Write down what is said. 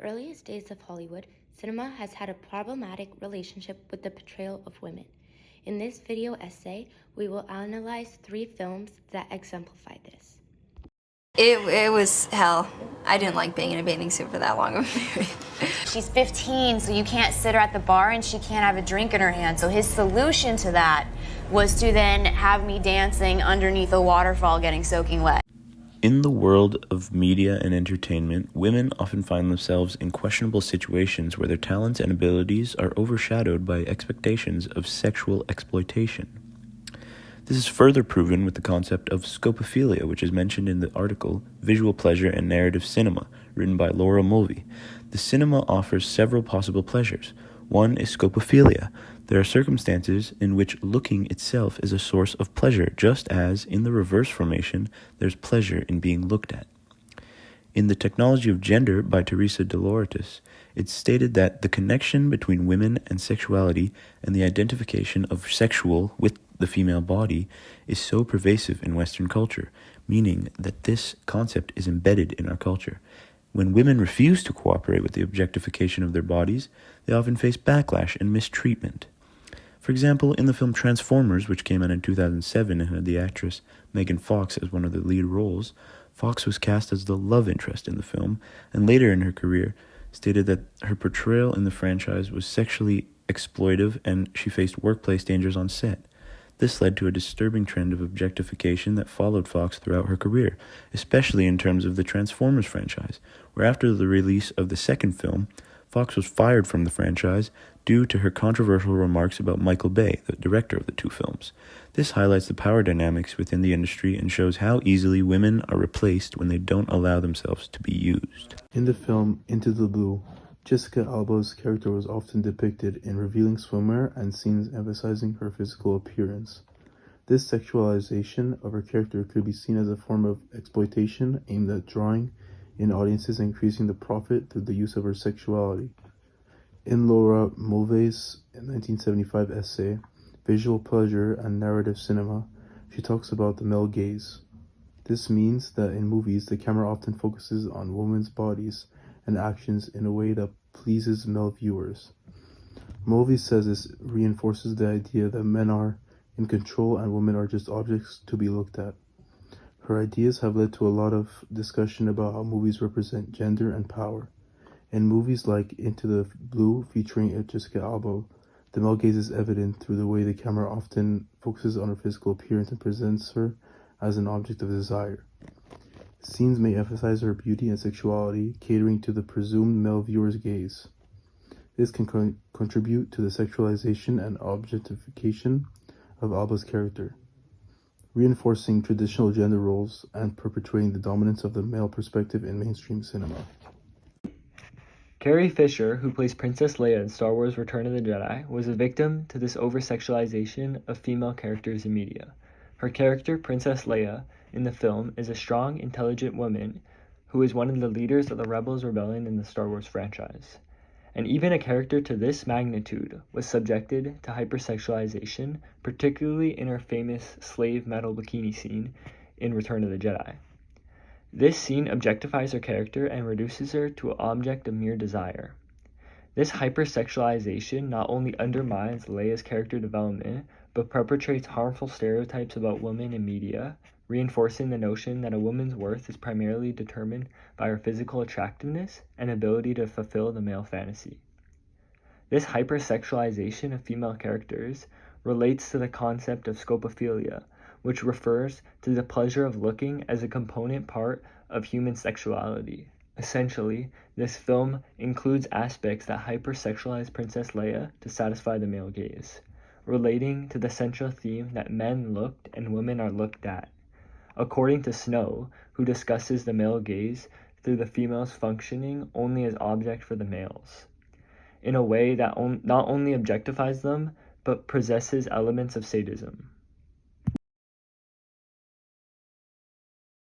earliest days of Hollywood, cinema has had a problematic relationship with the portrayal of women. In this video essay, we will analyze 3 films that exemplify this. It was hell. I didn't like being in a bathing suit for that long of a period. She's 15, so you can't sit her at the bar and she can't have a drink in her hand. So his solution to that was to then have me dancing underneath a waterfall getting soaking wet. In the world of media and entertainment, women often find themselves in questionable situations where their talents and abilities are overshadowed by expectations of sexual exploitation. This is further proven with the concept of scopophilia, which is mentioned in the article Visual Pleasure and Narrative Cinema, written by Laura Mulvey. The cinema offers several possible pleasures. One is scopophilia. There are circumstances in which looking itself is a source of pleasure, just as, in the reverse formation, there's pleasure in being looked at. In The Technology of Gender by Teresa de Lauretis, it's stated that the connection between women and sexuality and the identification of sexual with the female body is so pervasive in Western culture, meaning that this concept is embedded in our culture. When women refuse to cooperate with the objectification of their bodies, they often face backlash and mistreatment. For example, in the film Transformers, which came out in 2007 and had the actress Megan Fox as one of the lead roles, Fox was cast as the love interest in the film, and later in her career stated that her portrayal in the franchise was sexually exploitive and she faced workplace dangers on set. This led to a disturbing trend of objectification that followed Fox throughout her career, especially in terms of the Transformers franchise, where after the release of the second film, Fox was fired from the franchise due to her controversial remarks about Michael Bay, the director of the 2 films. This highlights the power dynamics within the industry and shows how easily women are replaced when they don't allow themselves to be used. In the film Into the Blue, Jessica Alba's character was often depicted in revealing swimwear and scenes emphasizing her physical appearance. This sexualization of her character could be seen as a form of exploitation aimed at drawing in audiences and increasing the profit through the use of her sexuality. In Laura Mulvey's 1975 essay, Visual Pleasure and Narrative Cinema, she talks about the male gaze. This means that in movies, the camera often focuses on women's bodies and actions in a way that pleases male viewers. Mulvey says this reinforces the idea that men are in control and women are just objects to be looked at. Her ideas have led to a lot of discussion about how movies represent gender and power. In movies like Into the Blue featuring Jessica Alba, the male gaze is evident through the way the camera often focuses on her physical appearance and presents her as an object of desire. Scenes may emphasize her beauty and sexuality, catering to the presumed male viewer's gaze. This can contribute to the sexualization and objectification of Alba's character, reinforcing traditional gender roles and perpetuating the dominance of the male perspective in mainstream cinema. Carrie Fisher, who plays Princess Leia in Star Wars Return of the Jedi, was a victim to this over-sexualization of female characters in media. Her character, Princess Leia, in the film is a strong, intelligent woman who is one of the leaders of the Rebels Rebellion in the Star Wars franchise. And even a character to this magnitude was subjected to hypersexualization, particularly in her famous slave metal bikini scene in Return of the Jedi. This scene objectifies her character and reduces her to an object of mere desire. This hypersexualization not only undermines Leia's character development, but perpetrates harmful stereotypes about women in media, reinforcing the notion that a woman's worth is primarily determined by her physical attractiveness and ability to fulfill the male fantasy. This hypersexualization of female characters relates to the concept of scopophilia, which refers to the pleasure of looking as a component part of human sexuality. Essentially, this film includes aspects that hypersexualize Princess Leia to satisfy the male gaze, relating to the central theme that men looked and women are looked at. According to Snow, who discusses the male gaze through the females functioning only as object for the males, in a way that not only objectifies them, but possesses elements of sadism.